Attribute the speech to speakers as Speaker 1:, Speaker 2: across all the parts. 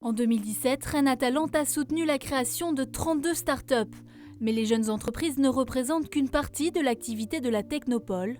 Speaker 1: En 2017, Rennes Atalante a soutenu la création de 32 startups. Mais les jeunes entreprises ne représentent qu'une partie de l'activité de la Technopole.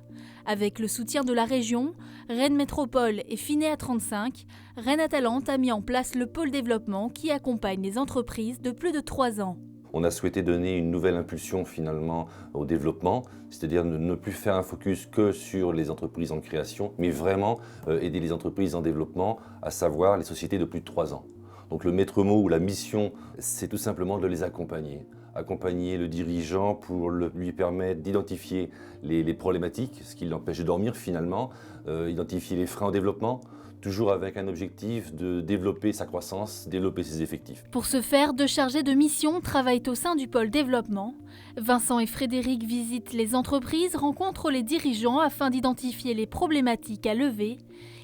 Speaker 1: Avec le soutien de la région, Rennes Métropole et Finéa 35, Rennes Atalante a mis en place le pôle développement qui accompagne les entreprises de plus de 3 ans.
Speaker 2: On a souhaité donner une nouvelle impulsion finalement au développement, c'est-à-dire ne plus faire un focus que sur les entreprises en création, mais vraiment aider les entreprises en développement, à savoir les sociétés de plus de 3 ans. Donc le maître mot ou la mission, c'est tout simplement de les accompagner. Accompagner le dirigeant pour lui permettre d'identifier les problématiques, ce qui l'empêche de dormir finalement, identifier les freins au développement, toujours avec un objectif de développer sa croissance, développer ses effectifs.
Speaker 1: Pour ce faire, 2 chargés de mission travaillent au sein du pôle développement. Vincent et Frédéric visitent les entreprises, rencontrent les dirigeants afin d'identifier les problématiques à lever.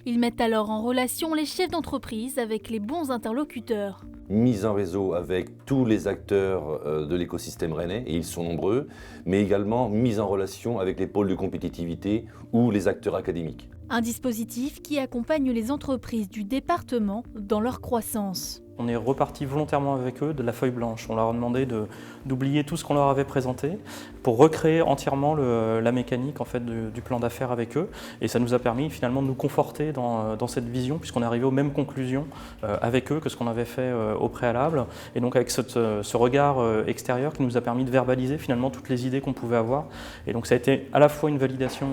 Speaker 1: Ils mettent alors en relation les chefs d'entreprise avec les bons interlocuteurs.
Speaker 2: Mise en réseau avec tous les acteurs de l'écosystème rennais, et ils sont nombreux, mais également mise en relation avec les pôles de compétitivité ou les acteurs académiques.
Speaker 1: Un dispositif qui accompagne les entreprises du département dans leur croissance.
Speaker 3: On est reparti volontairement avec eux de la feuille blanche. On leur a demandé d'oublier tout ce qu'on leur avait présenté pour recréer entièrement la mécanique en fait, du plan d'affaires avec eux. Et ça nous a permis finalement de nous conforter dans cette vision puisqu'on est arrivé aux mêmes conclusions avec eux que ce qu'on avait fait au préalable. Et donc avec ce regard extérieur qui nous a permis de verbaliser finalement toutes les idées qu'on pouvait avoir. Et donc ça a été à la fois une validation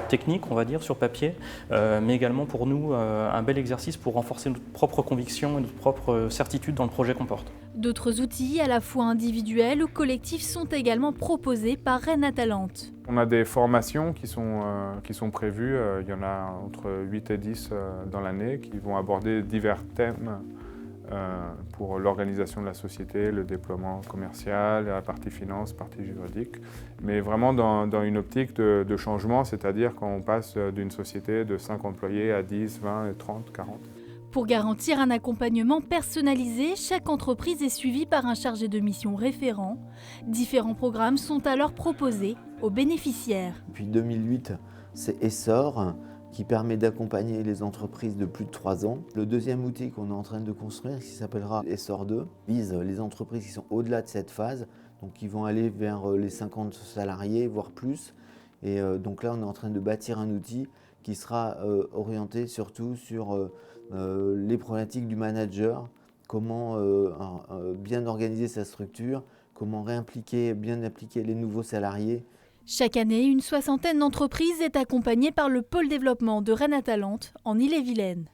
Speaker 3: technique, on va dire, sur papier, mais également pour nous un bel exercice pour renforcer notre propre conviction et notre propre certitude dans le projet qu'on porte.
Speaker 1: D'autres outils, à la fois individuels ou collectifs, sont également proposés par Rennes Atalante.
Speaker 4: On a des formations qui sont prévues, il y en a entre 8 et 10 dans l'année, qui vont aborder divers thèmes pour l'organisation de la société, le déploiement commercial, la partie finance, partie juridique, mais vraiment dans une optique de changement, c'est-à-dire quand on passe d'une société de 5 employés à 10, 20, 30, 40.
Speaker 1: Pour garantir un accompagnement personnalisé, chaque entreprise est suivie par un chargé de mission référent. Différents programmes sont alors proposés aux bénéficiaires.
Speaker 5: Depuis 2008, c'est Essor qui permet d'accompagner les entreprises de plus de 3 ans. Le deuxième outil qu'on est en train de construire, qui s'appellera Essor 2, vise les entreprises qui sont au-delà de cette phase, donc qui vont aller vers les 50 salariés, voire plus. Et donc là, on est en train de bâtir un outil qui sera orienté surtout sur les problématiques du manager, comment bien organiser sa structure, comment bien impliquer les nouveaux salariés.
Speaker 1: Chaque année, une 60aine d'entreprises est accompagnée par le pôle développement de Rennes Atalante en Ille-et-Vilaine.